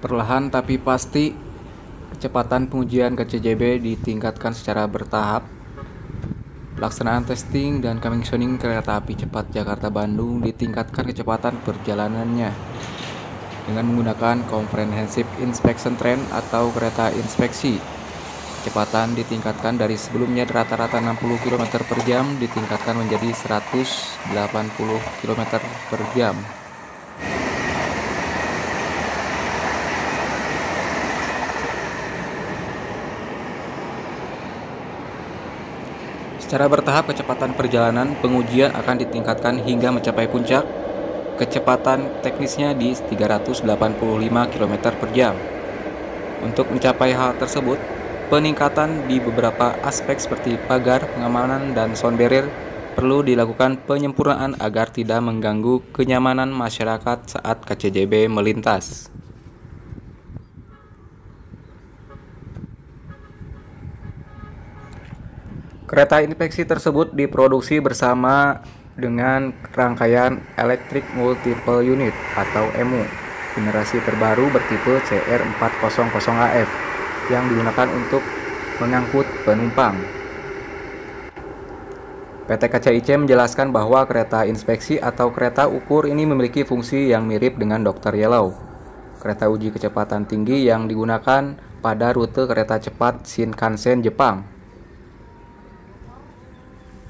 Perlahan tapi pasti, kecepatan pengujian KCJB ditingkatkan secara bertahap. Pelaksanaan testing dan commissioning kereta api cepat Jakarta-Bandung ditingkatkan kecepatan perjalanannya dengan menggunakan Comprehensive Inspection Train atau kereta inspeksi. Kecepatan ditingkatkan dari sebelumnya rata-rata 60 km per jam ditingkatkan menjadi 180 km per jam. Secara bertahap, kecepatan perjalanan pengujian akan ditingkatkan hingga mencapai puncak. Kecepatan teknisnya di 385 km per jam. Untuk mencapai hal tersebut, peningkatan di beberapa aspek seperti pagar, pengamanan, dan sound barrier perlu dilakukan penyempurnaan agar tidak mengganggu kenyamanan masyarakat saat KCJB melintas. Kereta inspeksi tersebut diproduksi bersama dengan rangkaian Electric Multiple Unit atau EMU generasi terbaru bertipe CR400AF yang digunakan untuk mengangkut penumpang. PT KCIC menjelaskan bahwa kereta inspeksi atau kereta ukur ini memiliki fungsi yang mirip dengan Dr. Yellow, kereta uji kecepatan tinggi yang digunakan pada rute kereta cepat Shinkansen Jepang.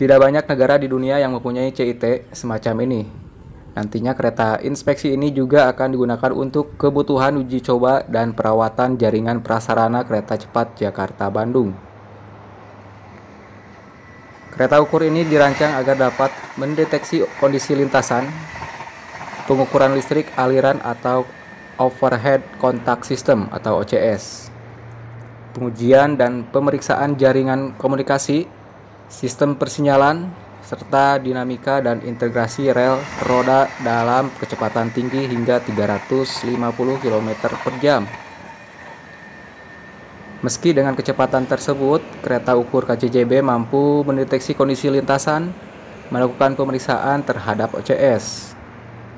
Tidak banyak negara di dunia yang mempunyai CIT semacam ini. Nantinya kereta inspeksi ini juga akan digunakan untuk kebutuhan uji coba dan perawatan jaringan prasarana kereta cepat Jakarta-Bandung. Kereta ukur ini dirancang agar dapat mendeteksi kondisi lintasan, pengukuran listrik aliran atau Overhead Contact System atau OCS, pengujian dan pemeriksaan jaringan komunikasi, sistem persinyalan, serta dinamika dan integrasi rel roda dalam kecepatan tinggi hingga 350 km per jam. Meski dengan kecepatan tersebut, kereta ukur KCJB mampu mendeteksi kondisi lintasan, melakukan pemeriksaan terhadap OCS,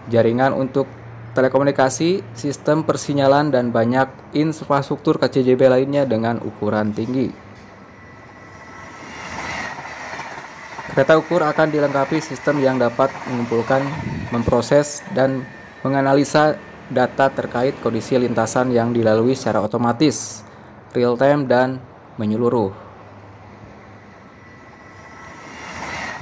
jaringan untuk telekomunikasi, sistem persinyalan, dan banyak infrastruktur KCJB lainnya dengan ukuran tinggi. Kereta ukur akan dilengkapi sistem yang dapat mengumpulkan, memproses, dan menganalisa data terkait kondisi lintasan yang dilalui secara otomatis, real-time, dan menyeluruh.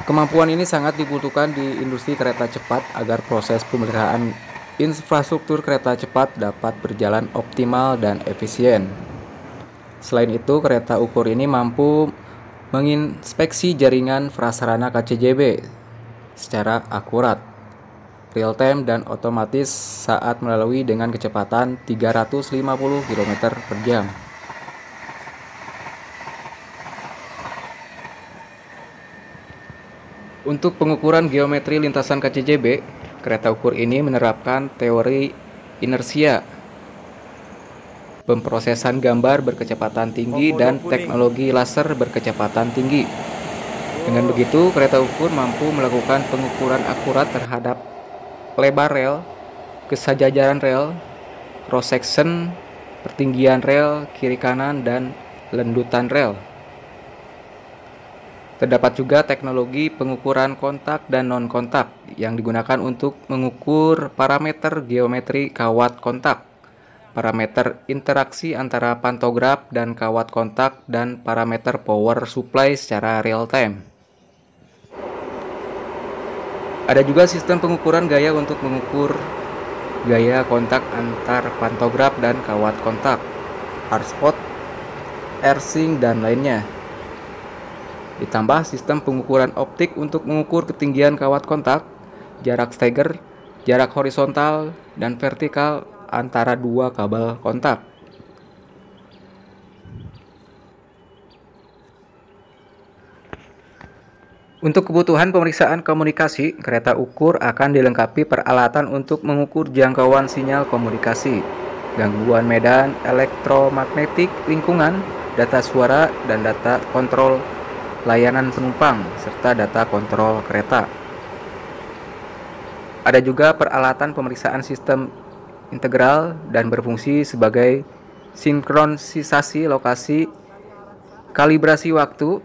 Kemampuan ini sangat dibutuhkan di industri kereta cepat agar proses pemeliharaan infrastruktur kereta cepat dapat berjalan optimal dan efisien. Selain itu, kereta ukur ini mampu menginspeksi jaringan prasarana KCJB secara akurat, real time, dan otomatis saat melalui dengan kecepatan 350 km per jam. Untuk pengukuran geometri lintasan KCJB, kereta ukur ini menerapkan teori inersia, pemrosesan gambar berkecepatan tinggi, dan teknologi laser berkecepatan tinggi. Dengan begitu, kereta ukur mampu melakukan pengukuran akurat terhadap lebar rel, kesejajaran rel, cross-section, pertinggian rel, kiri kanan, dan lendutan rel. Terdapat juga teknologi pengukuran kontak dan non-kontak yang digunakan untuk mengukur parameter geometri kawat kontak, parameter interaksi antara pantograf dan kawat kontak, dan parameter power supply secara real time. Ada juga sistem pengukuran gaya untuk mengukur gaya kontak antar pantograf dan kawat kontak, hard spot, ersing, dan lainnya. Ditambah sistem pengukuran optik untuk mengukur ketinggian kawat kontak, jarak stagger, jarak horizontal dan vertikal antara dua kabel kontak. Untuk kebutuhan pemeriksaan komunikasi, kereta ukur akan dilengkapi peralatan untuk mengukur jangkauan sinyal komunikasi, gangguan medan elektromagnetik lingkungan, data suara, dan data kontrol layanan penumpang, serta data kontrol kereta. Ada juga peralatan pemeriksaan sistem integral dan berfungsi sebagai sinkronisasi lokasi, kalibrasi waktu,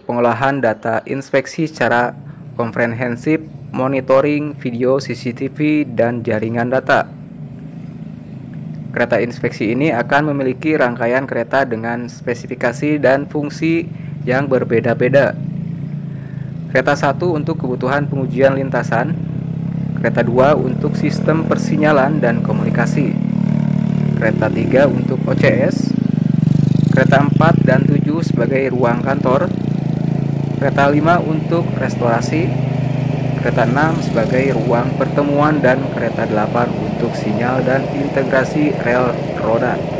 pengolahan data inspeksi secara komprehensif, monitoring video CCTV dan jaringan data. Kereta inspeksi ini akan memiliki rangkaian kereta dengan spesifikasi dan fungsi yang berbeda-beda. Kereta 1 untuk kebutuhan pengujian lintasan, kereta 2 untuk sistem persinyalan dan komunikasi, kereta 3 untuk OCS, kereta 4 dan 7 sebagai ruang kantor, kereta 5 untuk restorasi, kereta 6 sebagai ruang pertemuan, dan kereta 8 untuk sinyal dan integrasi rel roda.